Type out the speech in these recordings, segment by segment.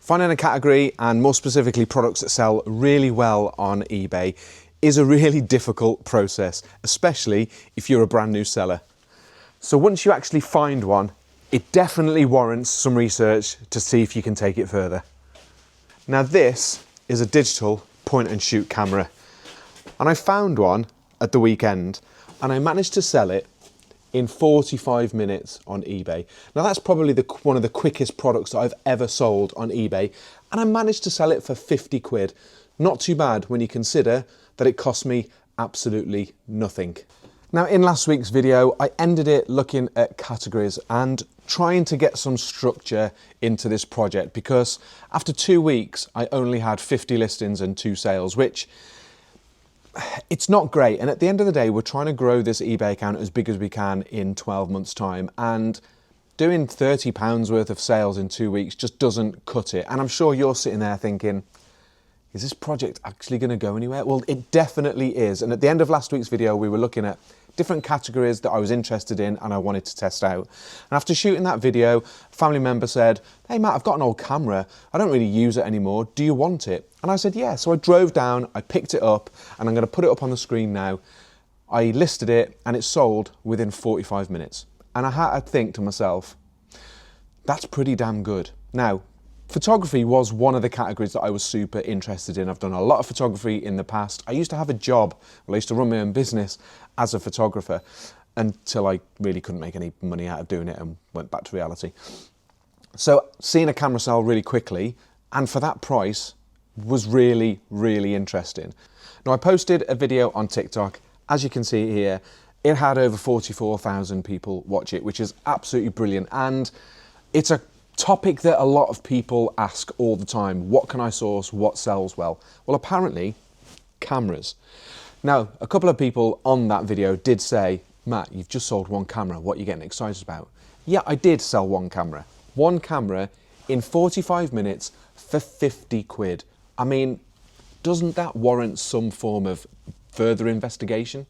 Finding a category, and more specifically products that sell really well on eBay, is a really difficult process, especially if you're a brand new seller. So once you actually find one, it definitely warrants some research to see if you can take it further. Now this is a digital point and shoot camera, and I found one at the weekend and I managed to sell it in 45 minutes on eBay. Now that's probably one of the quickest products that I've ever sold on eBay, and I managed to sell it for 50 quid. Not too bad when you consider that it cost me absolutely nothing. Now in last week's video, I ended it looking at categories and trying to get some structure into this project, because after 2 weeks, I only had 50 listings and 2 sales, which it's not great. And at the end of the day, we're trying to grow this eBay account as big as we can in 12 months time, and doing £30 worth of sales in 2 weeks just doesn't cut it. And I'm sure you're sitting there thinking, is this project actually going to go anywhere? Well, it definitely is. And at the end of last week's video, we were looking at different categories that I was interested in and I wanted to test out. And after shooting that video, a family member said, "Hey Matt, I've got an old camera. I don't really use it anymore. Do you want it?" And I said, yeah. So I drove down, I picked it up, and I'm going to put it up on the screen now. I listed it and it sold within 45 minutes. And I had to think to myself, that's pretty damn good. Now, photography was one of the categories that I was super interested in. I've done a lot of photography in the past. I used to have a job. I used to run my own business as a photographer until I really couldn't make any money out of doing it and went back to reality. So seeing a camera sell really quickly and for that price was really, really interesting. Now I posted a video on TikTok. As you can see here, it had over 44,000 people watch it, which is absolutely brilliant. And it's a topic that a lot of people ask all the time. What can I source? What sells well? Well, apparently cameras. Now, a couple of people on that video did say, "Matt, you've just sold one camera. What are you getting excited about?" Yeah, I did sell one camera. One camera in 45 minutes for 50 quid. I mean, doesn't that warrant some form of further investigation?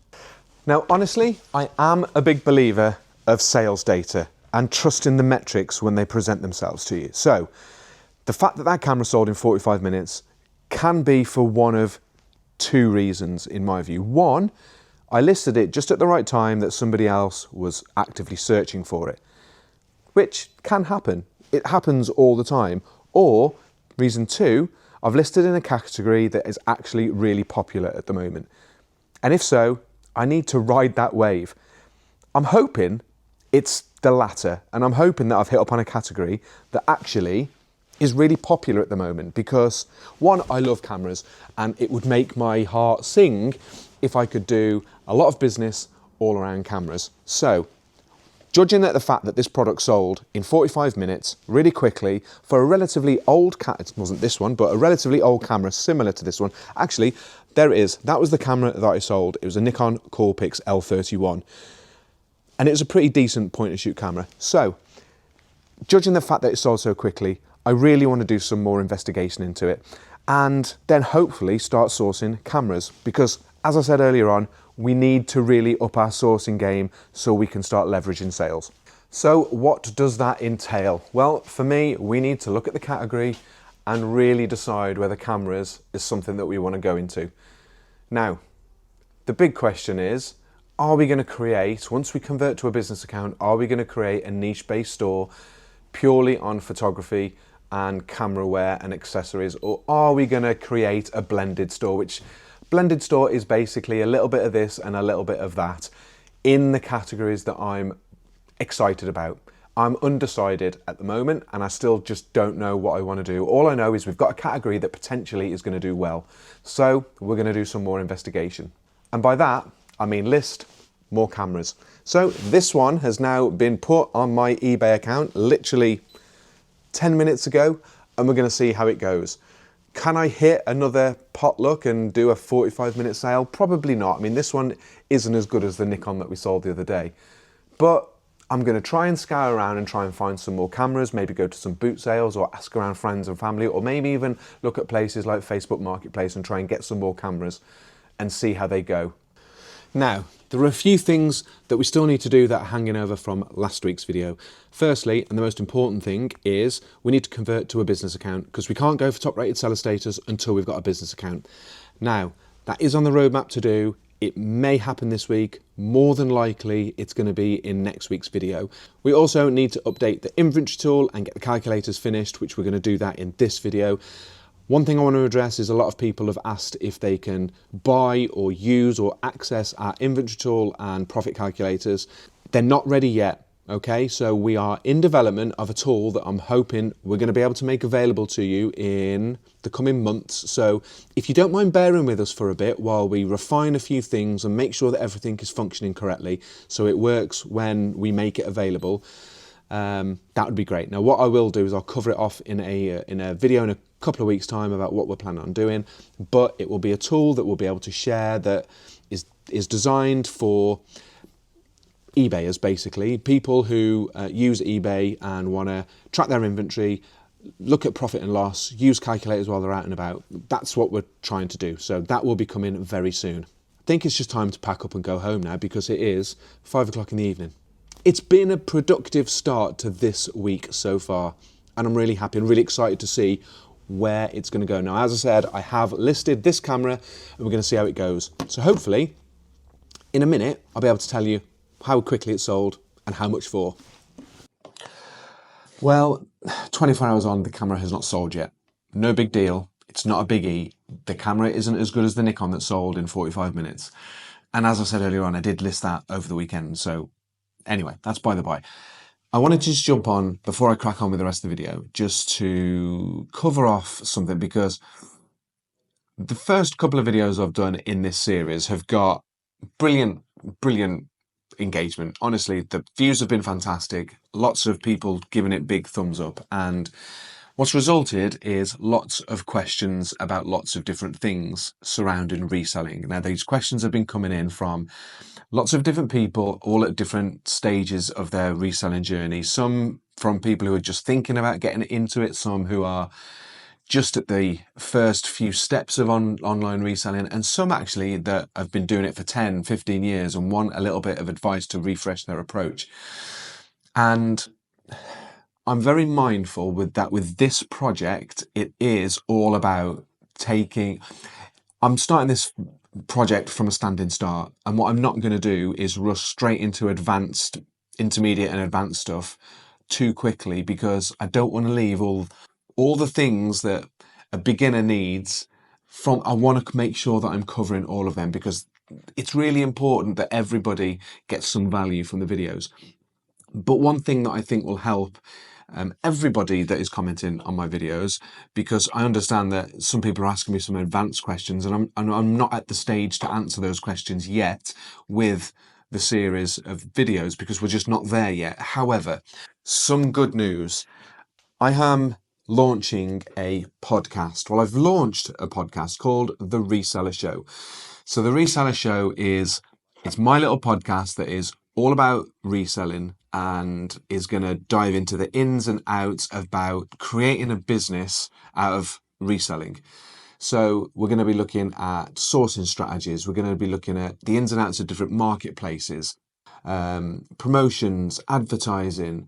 Now, honestly, I am a big believer of sales data and trusting the metrics when they present themselves to you. So the fact that that camera sold in 45 minutes can be for one of 2 reasons, in my view. One, I listed it just at the right time that somebody else was actively searching for it, which can happen. It happens all the time. Or reason 2, I've listed in a category that is actually really popular at the moment. And if so, I need to ride that wave. I'm hoping it's the latter, and I'm hoping that I've hit upon a category that actually is really popular at the moment, because one, I love cameras and it would make my heart sing if I could do a lot of business all around cameras. So judging at the fact that this product sold in 45 minutes really quickly for a relatively old it wasn't this one, but a relatively old camera similar to this one. Actually, there it is. That was the camera that I sold. It was a Nikon Coolpix L31. And it was a pretty decent point and shoot camera. So judging the fact that it sold so quickly, I really want to do some more investigation into it and then hopefully start sourcing cameras, because as I said earlier on, we need to really up our sourcing game so we can start leveraging sales. So what does that entail? Well, for me, we need to look at the category and really decide whether cameras is something that we want to go into. Now, the big question is, are we going to create, once we convert to a business account, are we going to create a niche-based store purely on photography and camera wear and accessories, or are we going to create a blended store, which blended store is basically a little bit of this and a little bit of that in the categories that I'm excited about? I'm undecided at the moment and I still just don't know what I want to do. All I know is we've got a category that potentially is going to do well. So we're going to do some more investigation. And by that, I mean list more cameras. So this one has now been put on my eBay account literally 10 minutes ago, and we're going to see how it goes. Can I hit another potluck and do a 45-minute sale? Probably not. I mean, this one isn't as good as the Nikon that we sold the other day. But I'm going to try and scour around and try and find some more cameras, maybe go to some boot sales or ask around friends and family, or maybe even look at places like Facebook Marketplace and try and get some more cameras and see how they go. Now, there are a few things that we still need to do that are hanging over from last week's video. Firstly, and the most important thing, is we need to convert to a business account because we can't go for top rated seller status until we've got a business account. Now, that is on the roadmap to do. It may happen this week. More than likely, it's going to be in next week's video. We also need to update the inventory tool and get the calculators finished, which we're going to do that in this video. One thing I want to address is a lot of people have asked if they can buy or use or access our inventory tool and profit calculators. They're not ready yet, okay? So we are in development of a tool that I'm hoping we're going to be able to make available to you in the coming months. So if you don't mind bearing with us for a bit while we refine a few things and make sure that everything is functioning correctly so it works when we make it available, that would be great. Now, what I will do is I'll cover it off in a video in a couple of weeks' time about what we're planning on doing, but it will be a tool that we'll be able to share that is designed for eBayers, basically, people who use eBay and want to track their inventory, look at profit and loss, use calculators while they're out and about. That's what we're trying to do. So that will be coming very soon. I think it's just time to pack up and go home now because it is 5 o'clock in the evening. It's been a productive start to this week so far, and I'm really happy and really excited to see where it's going to go. Now, as I said, I have listed this camera and we're going to see how it goes. So hopefully, in a minute, I'll be able to tell you how quickly it sold and how much for. Well, 24 hours on, the camera has not sold yet. No big deal. It's not a biggie. The camera isn't as good as the Nikon that sold in 45 minutes. And as I said earlier on, I did list that over the weekend. So anyway, that's by the by. I wanted to just jump on before I crack on with the rest of the video, just to cover off something, because the first couple of videos I've done in this series have got brilliant engagement. Honestly, the views have been fantastic. Lots of people giving it big thumbs up. And what's resulted is lots of questions about lots of different things surrounding reselling. Now, these questions have been coming in from lots of different people, all at different stages of their reselling journey. Some from people who are just thinking about getting into it, some who are just at the first few steps of online reselling, and some actually that have been doing it for 10, 15 years and want a little bit of advice to refresh their approach. And I'm very mindful with this project, it is all about I'm starting this project from a standing start, and what I'm not going to do is rush straight into advanced, intermediate and advanced stuff too quickly, because I don't want to leave all the things that a beginner needs I want to make sure that I'm covering all of them, because it's really important that everybody gets some value from the videos. But one thing that I think will help everybody that is commenting on my videos, because I understand that some people are asking me some advanced questions, and I'm not at the stage to answer those questions yet with the series of videos, because we're just not there yet. However, some good news. I am launching a podcast. Well, I've launched a podcast called The Reseller Show. So The Reseller Show it's my little podcast that is all about reselling and is going to dive into the ins and outs about creating a business out of reselling. So we're going to be looking at sourcing strategies. We're going to be looking at the ins and outs of different marketplaces, promotions, advertising,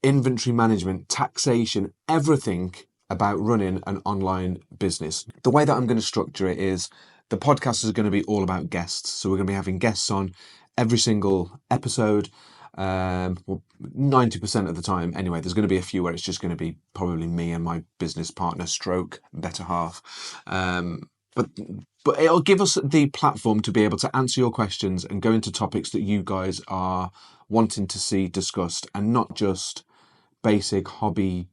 inventory management, taxation, everything about running an online business. The way that I'm going to structure it is the podcast is going to be all about guests. So we're going to be having guests on every single episode. Well, 90% of the time anyway. There's going to be a few where it's just going to be probably me and my business partner stroke better half. But it'll give us the platform to be able to answer your questions and go into topics that you guys are wanting to see discussed, and not just basic hobby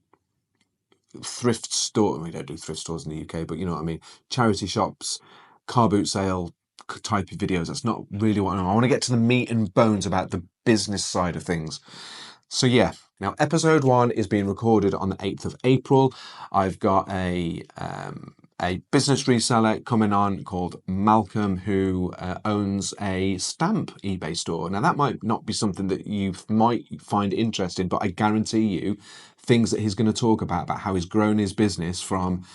thrift store. We don't do thrift stores in the UK, but you know what I mean. Charity shops, car boot sale type of videos. That's not really what I want to get to the meat and bones about the business side of things. So yeah, now episode 1 is being recorded on the 8th of April. I've got a business reseller coming on called Malcolm, who owns a stamp eBay store. Now that might not be something that you might find interesting, but I guarantee you things that he's going to talk about how he's grown his business from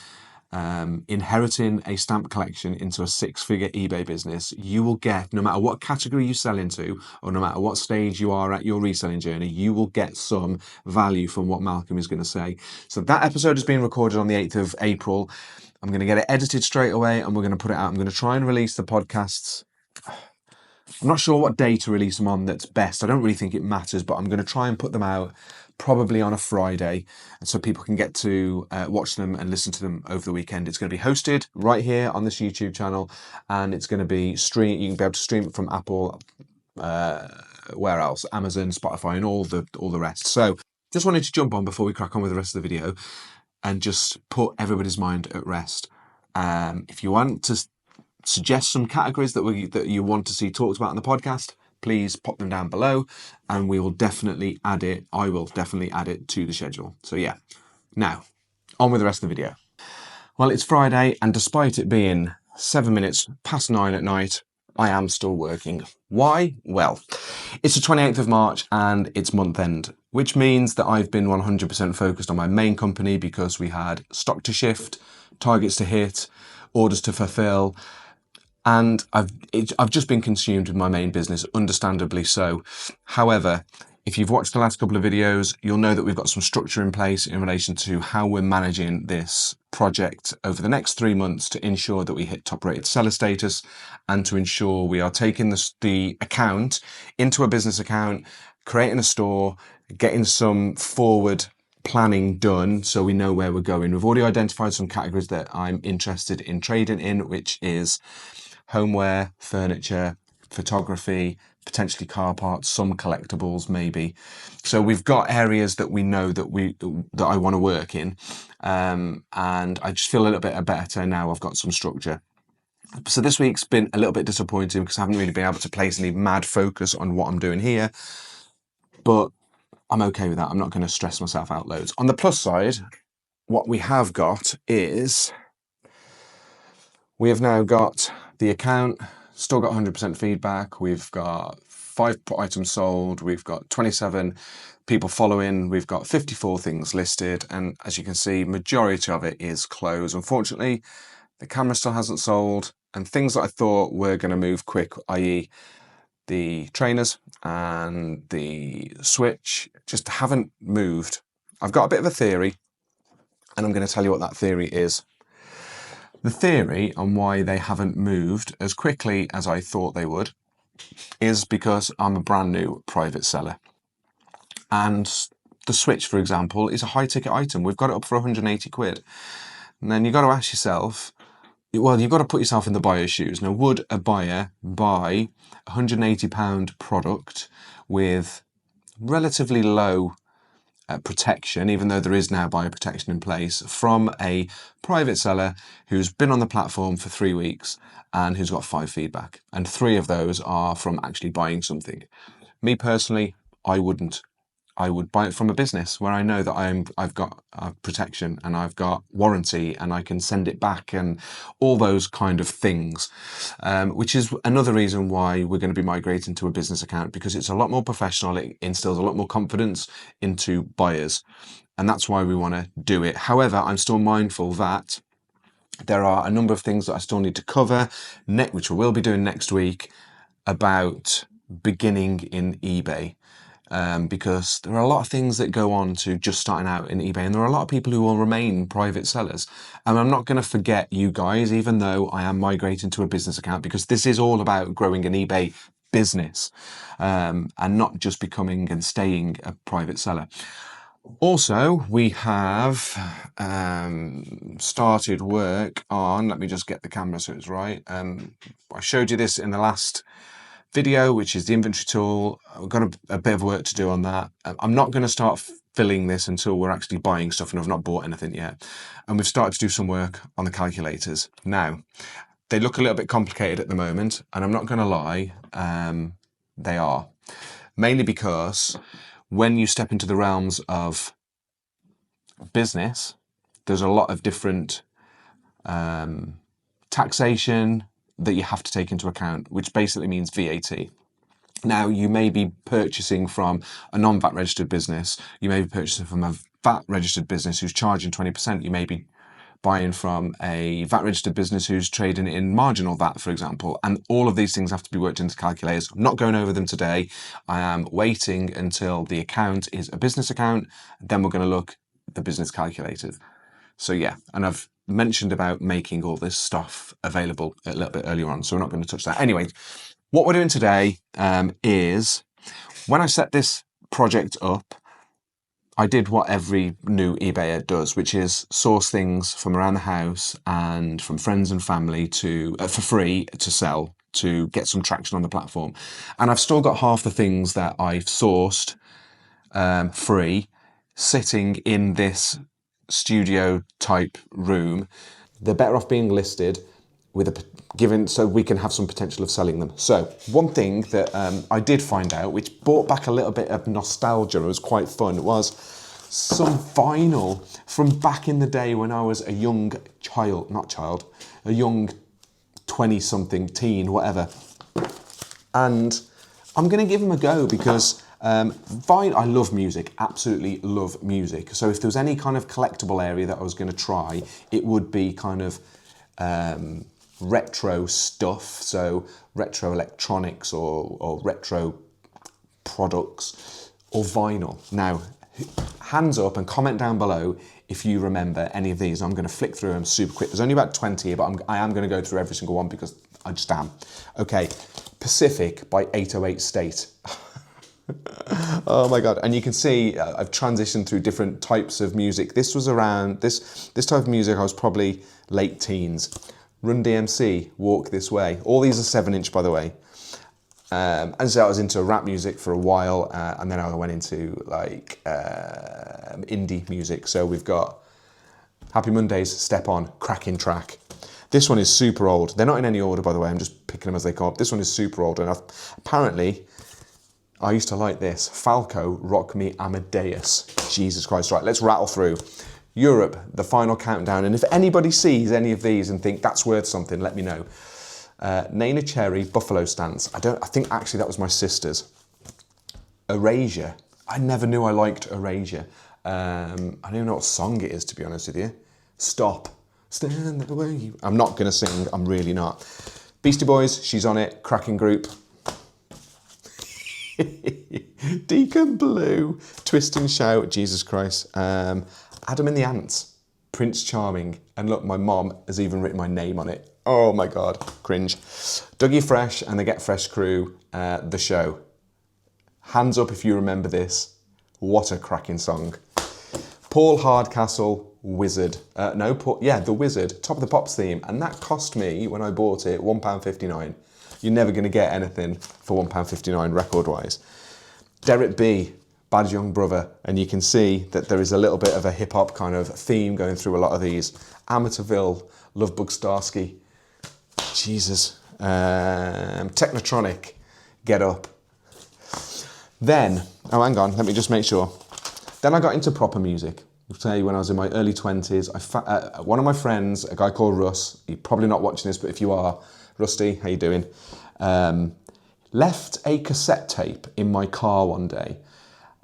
inheriting a stamp collection into a six-figure eBay business, you will get, no matter what category you sell into, or no matter what stage you are at your reselling journey, you will get some value from what Malcolm is going to say. So that episode is being recorded on the 8th of April. I'm going to get it edited straight away and we're going to put it out. I'm going to try and release the podcasts. I'm not sure what day to release them on that's best. I don't really think it matters, but I'm going to try and put them out probably on a Friday, and so people can get to watch them and listen to them over the weekend. It's going to be hosted right here on this YouTube channel, and it's going to be stream. You can be able to stream it from Apple, where else? Amazon, Spotify, and all the rest. So just wanted to jump on before we crack on with the rest of the video, and just put everybody's mind at rest. If you want to suggest some categories that you want to see talked about on the podcast, please pop them down below and we will definitely add it. I will definitely add it to the schedule. So yeah, now on with the rest of the video. Well, it's Friday, and despite it being 7 minutes past 9 at night, I am still working. Why? Well, it's the 28th of March and it's month end, which means that I've been 100% focused on my main company because we had stock to shift, targets to hit, orders to fulfill, and I've just been consumed with my main business, understandably so. However, if you've watched the last couple of videos, you'll know that we've got some structure in place in relation to how we're managing this project over the next 3 months to ensure that we hit top rated seller status and to ensure we are taking the account into a business account, creating a store, getting some forward planning done so we know where we're going. We've already identified some categories that I'm interested in trading in, which is homeware, furniture, photography, potentially car parts, some collectibles maybe. So we've got areas that we know that I want to work in, and I just feel a little bit better now I've got some structure. So this week's been a little bit disappointing because I haven't really been able to place any mad focus on what I'm doing here, but I'm okay with that. I'm not going to stress myself out loads. On the plus side, what we have got is we have now got the account, still got 100% feedback. We've got 5 items sold. We've got 27 people following. We've got 54 things listed. And as you can see, majority of it is closed. Unfortunately, the camera still hasn't sold. And things that I thought were going to move quick, i.e. the trainers and the switch, just haven't moved. I've got a bit of a theory, and I'm going to tell you what that theory is. The theory on why they haven't moved as quickly as I thought they would is because I'm a brand new private seller. And the switch, for example, is a high ticket item. We've got it up for 180 quid. And then you've got to ask yourself, well, you've got to put yourself in the buyer's shoes. Now, would a buyer buy a £180 product with relatively low protection, even though there is now buyer protection in place, from a private seller who's been on the platform for 3 weeks and who's got 5 feedback, and 3 of those are from actually buying something? Me personally, I wouldn't. I would buy it from a business where I know that I've got protection and I've got warranty and I can send it back and all those kind of things, which is another reason why we're going to be migrating to a business account, because it's a lot more professional. It instills a lot more confidence into buyers, and that's why we want to do it. However, I'm still mindful that there are a number of things that I still need to cover, which we will be doing next week, about beginning in eBay. Because there are a lot of things that go on to just starting out in eBay, and there are a lot of people who will remain private sellers. And I'm not going to forget you guys, even though I am migrating to a business account, because this is all about growing an eBay business, and not just becoming and staying a private seller. Also, we have started work on, let me just get the camera so it's right. I showed you this in the last video, which is the inventory tool. We've got a bit of work to do on that. I'm not going to start filling this until we're actually buying stuff, and I've not bought anything yet. And we've started to do some work on the calculators. Now, they look a little bit complicated at the moment, and I'm not going to lie, they are. Mainly because when you step into the realms of business, there's a lot of different taxation that you have to take into account, which basically means VAT. Now, you may be purchasing from a non-VAT registered business. You may be purchasing from a VAT registered business who's charging 20%. You may be buying from a VAT registered business who's trading in marginal VAT, for example. And all of these things have to be worked into calculators. I'm not going over them today. I am waiting until the account is a business account. Then we're going to look at the business calculators. So yeah, and I've mentioned about making all this stuff available a little bit earlier on, so we're not going to touch that. Anyway, what we're doing today is, when I set this project up, I did what every new eBayer does, which is source things from around the house and from friends and family to for free to sell, to get some traction on the platform. And I've still got half the things that I've sourced free sitting in this studio type room. They're better off being listed with a given, so we can have some potential of selling them. So one thing that I did find out, which brought back a little bit of nostalgia, it was quite fun, was some vinyl from back in the day when I was a young child, a young 20-something teen, whatever. And I'm going to give them a go because I love music, absolutely love music. So if there was any kind of collectible area that I was going to try, it would be kind of retro stuff, so retro electronics or retro products or vinyl. Now, hands up and comment down below if you remember any of these. I'm going to flick through them super quick. There's only about 20 here, but I am going to go through every single one because I just am. Okay, Pacific by 808 State. Oh my God. And you can see I've transitioned through different types of music. This was around, this type of music, I was probably late teens. Run DMC, Walk This Way. All these are 7-inch, by the way. And so I was into rap music for a while, and then I went into like indie music. So we've got Happy Mondays, Step On, cracking track. This one is super old. They're not in any order, by the way. I'm just picking them as they come up. This one is super old, and apparently I used to like this. Falco, Rock Me Amadeus. Jesus Christ. Right, let's rattle through. Europe, The Final Countdown. And if anybody sees any of these and think that's worth something, let me know. Nana Cherry, Buffalo Stance. I think actually that was my sister's. Erasure. I never knew I liked Erasure. I don't even know what song it is, to be honest with you. Stop. Stand the way you... I'm not going to sing. I'm really not. Beastie Boys, She's On It. Cracking group. Deacon Blue, Twist and Shout, Jesus Christ. Adam and the Ants, Prince Charming. And look, my mom has even written my name on it. Oh my God, cringe. Dougie Fresh and the Get Fresh crew, The Show. Hands up if you remember this. What a cracking song. Paul Hardcastle, Wizard. The Wizard, Top of the Pops theme. And that cost me, when I bought it, £1.59. You're never going to get anything for £1.59 record-wise. Derek B, Bad Young Brother, and you can see that there is a little bit of a hip-hop kind of theme going through a lot of these. Amateurville, Lovebug Starsky, Jesus, Technotronic, Get Up. Then, oh hang on, let me just make sure. Then I got into proper music. I'll tell you, when I was in my early 20s, one of my friends, a guy called Russ, you're probably not watching this, but if you are, Rusty, how you doing? Left a cassette tape in my car one day,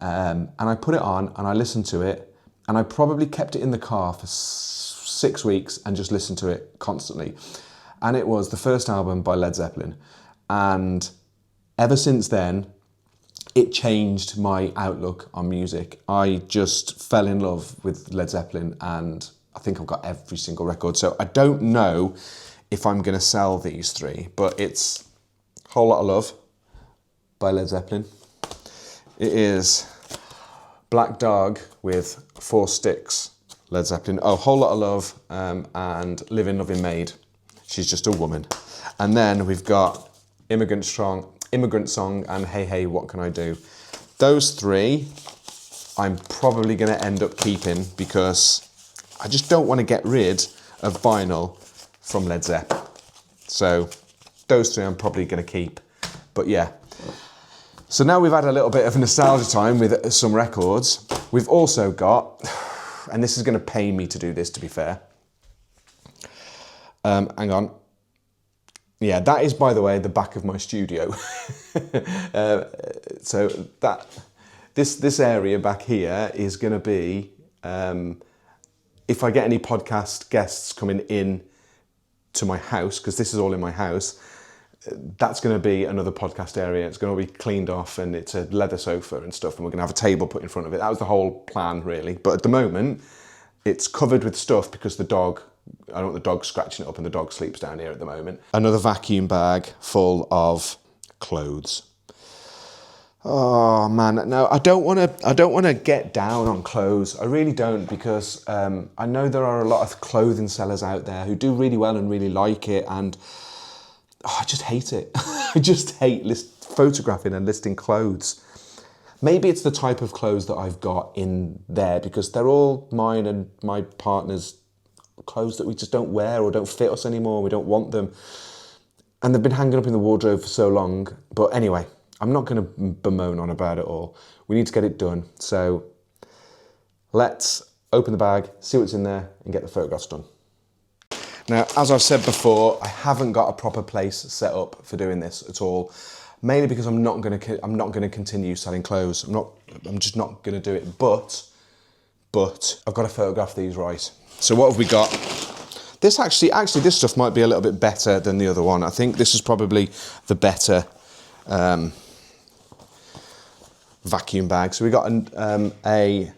and I put it on and I listened to it, and I probably kept it in the car for 6 weeks and just listened to it constantly. And it was the first album by Led Zeppelin. And ever since then, it changed my outlook on music. I just fell in love with Led Zeppelin, and I think I've got every single record. So I don't know if I'm going to sell these three, but it's Whole Lot of Love by Led Zeppelin. It is Black Dog with Four Sticks, Led Zeppelin. Oh, Whole Lot of Love and Living Loving Maid. She's Just a Woman. And then we've got Immigrant Song and Hey Hey What Can I Do. Those three I'm probably going to end up keeping because I just don't want to get rid of vinyl from Led Zepp. So those three I'm probably going to keep. But yeah. So now we've had a little bit of nostalgia time with some records. We've also got, and this is going to pain me to do this, to be fair. Hang on. Yeah, that is, by the way, the back of my studio. So that this area back here is going to be if I get any podcast guests coming in to my house, because this is all in my house, that's going to be another podcast area. It's going to be cleaned off and it's a leather sofa and stuff, and we're going to have a table put in front of it. That was the whole plan, really. But at the moment, it's covered with stuff because I don't want the dog scratching it up, and the dog sleeps down here at the moment. Another vacuum bag full of clothes. Oh man, no, I don't want to get down on clothes. I really don't, because I know there are a lot of clothing sellers out there who do really well and really like it, and I just hate it. I just hate photographing and listing clothes. Maybe it's the type of clothes that I've got in there, because they're all mine and my partner's clothes that we just don't wear or don't fit us anymore. We don't want them. And they've been hanging up in the wardrobe for so long. But anyway, I'm not going to bemoan on about it all. We need to get it done. So let's open the bag, see what's in there, and get the photographs done. Now, as I've said before, I haven't got a proper place set up for doing this at all. Mainly because I'm not going to continue selling clothes. I'm just not going to do it. But I've got to photograph these right. So what have we got? This actually this stuff might be a little bit better than the other one. I think this is probably the better vacuum bag. So we got a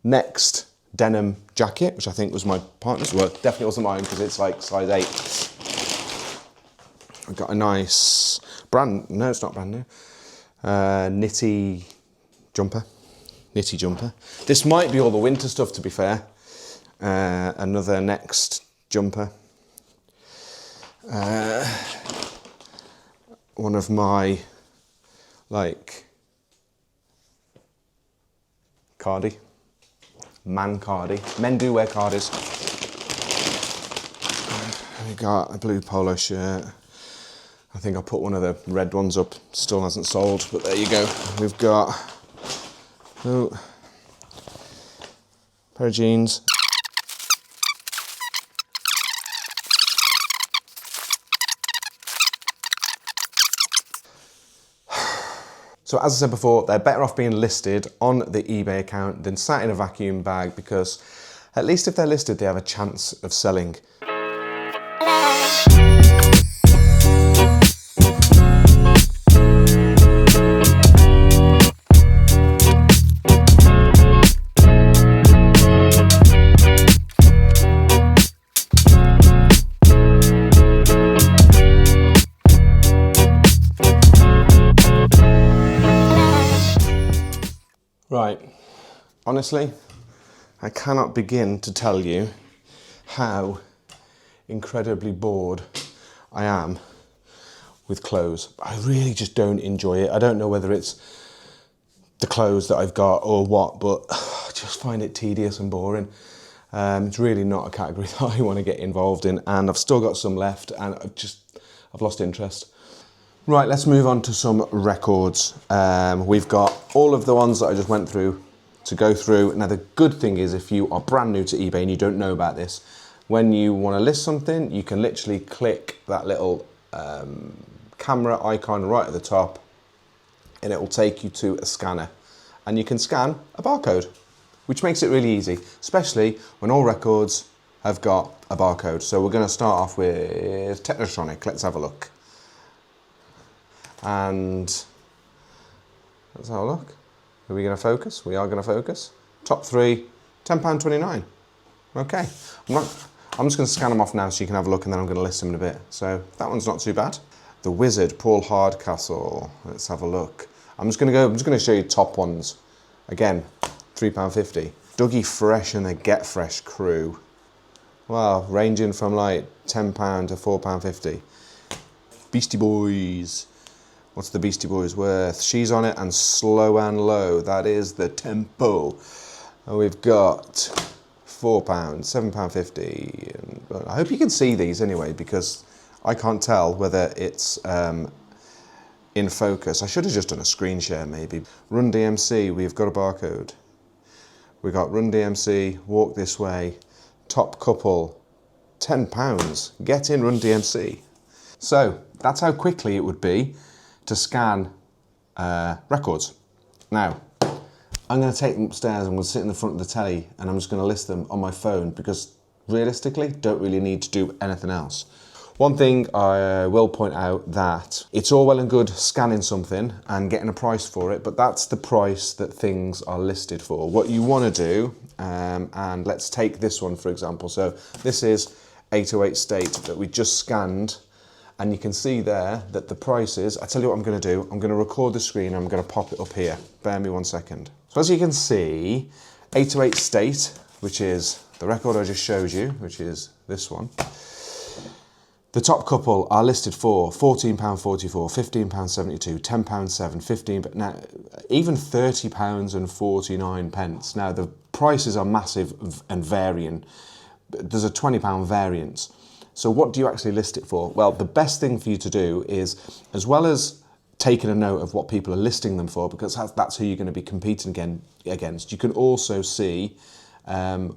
Next denim jacket, which I think was my partner's. Well, definitely wasn't mine, because it's like size 8. I've got a nice no, it's not brand new, Nitty jumper. This might be all the winter stuff, to be fair. Another Next jumper. One of my, cardi. Man cardi. Men do wear cardis. We got a blue polo shirt. I think I put one of the red ones up. Still hasn't sold, but there you go. We've got a pair of jeans. So as I said before, they're better off being listed on the eBay account than sat in a vacuum bag, because at least if they're listed, they have a chance of selling. Right, honestly, I cannot begin to tell you how incredibly bored I am with clothes. I really just don't enjoy it. I don't know whether it's the clothes that I've got or what, but I just find it tedious and boring. It's really not a category that I want to get involved in, and I've still got some left, and I've lost interest. Right, let's move on to some records. We've got all of the ones that I just went through to go through. Now, the good thing is, if you are brand new to eBay and you don't know about this, when you want to list something, you can literally click that little camera icon right at the top, and it will take you to a scanner. And you can scan a barcode, which makes it really easy, especially when all records have got a barcode. So we're going to start off with Technotronic. Let's have a look. And let's have a look. Are we going to focus? We are going to focus. Top 3, £10.29. Okay. I'm just going to scan them off now so you can have a look, and then I'm going to list them in a bit. So that one's not too bad. The Wizard, Paul Hardcastle. Let's have a look. I'm just going to show you top ones. Again, £3.50. Dougie Fresh and the Get Fresh crew. Well, ranging from like £10 to £4.50. Beastie Boys. What's the Beastie Boys worth? She's on it and Slow and Low. That is the tempo. And we've got £4, £7.50. I hope you can see these anyway, because I can't tell whether it's in focus. I should have just done a screen share maybe. Run DMC, we've got a barcode. We've got Run DMC, Walk This Way, Top Couple, £10. Get in Run DMC. So that's how quickly it would be to scan records. Now, I'm going to take them upstairs, I'm going to sit in the front of the telly and I'm just going to list them on my phone because realistically, don't really need to do anything else. One thing I will point out that it's all well and good scanning something and getting a price for it, but that's the price that things are listed for. What you want to do, and let's take this one for example. So this is 808 State that we just scanned, and you can see there that the price is, I tell you what I'm going to do, I'm going to record the screen and I'm going to pop it up here. Bear me 1 second. So as you can see, 808 State, which is the record I just showed you, which is this one, the top couple are listed for £14.44, £15.72, £10.7, £15, now even £30.49. Now the prices are massive and varying. There's a £20 variance. So what do you actually list it for? Well, the best thing for you to do is, as well as taking a note of what people are listing them for, because that's who you're going to be competing against, you can also see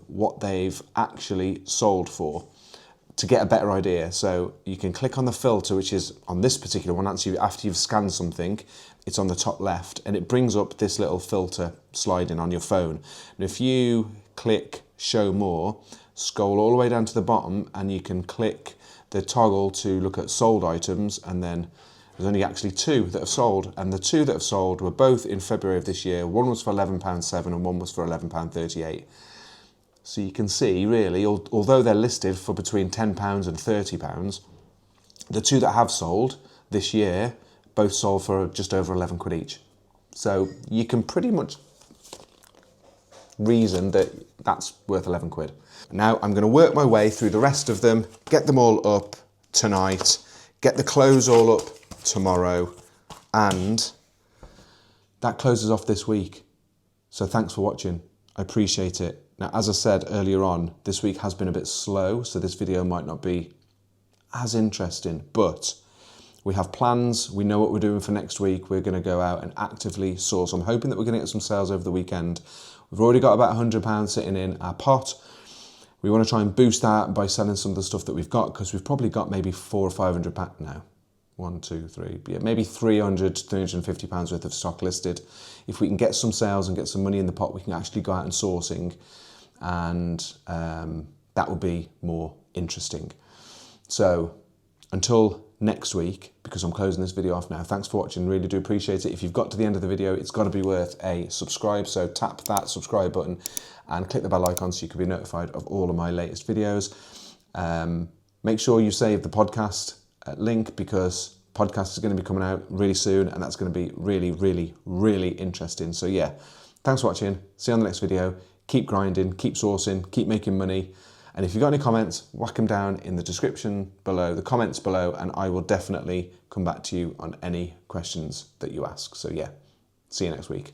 what they've actually sold for, to get a better idea. So you can click on the filter, which is on this particular one, actually after you've scanned something, it's on the top left, and it brings up this little filter sliding on your phone. And if you click show more, scroll all the way down to the bottom, and you can click the toggle to look at sold items, and then there's only actually 2 that have sold, and the 2 that have sold were both in February of this year. One was for £11.7 and one was for £11.38. So you can see, really, although they're listed for between £10 and £30, the 2 that have sold this year both sold for just over 11 quid each. So you can pretty much reason that that's worth 11 quid. Now I'm going to work my way through the rest of them, get them all up tonight, get the clothes all up tomorrow, and that closes off this week. So thanks for watching. I appreciate it. Now, as I said earlier on, this week has been a bit slow, so this video might not be as interesting, but we have plans. We know what we're doing for next week. We're going to go out and actively source. I'm hoping that we're going to get some sales over the weekend. We've already got about £100 sitting in our pot. We want to try and boost that by selling some of the stuff that we've got, because we've probably got maybe £400 or £500 now. 1, 2, 3, yeah, maybe £300, £350 worth of stock listed. If we can get some sales and get some money in the pot, we can actually go out and sourcing, and that will be more interesting. So until next week, because I'm closing this video off now, thanks for watching, really do appreciate it. If you've got to the end of the video, it's got to be worth a subscribe, so tap that subscribe button and click the bell icon so you can be notified of all of my latest videos. Make sure you save the podcast link, because podcast is going to be coming out really soon, and that's going to be really, really, really interesting. So yeah, thanks for watching. See you on the next video. Keep grinding, keep sourcing, keep making money. And if you've got any comments, whack them down in the description below, the comments below, and I will definitely come back to you on any questions that you ask. So yeah, see you next week.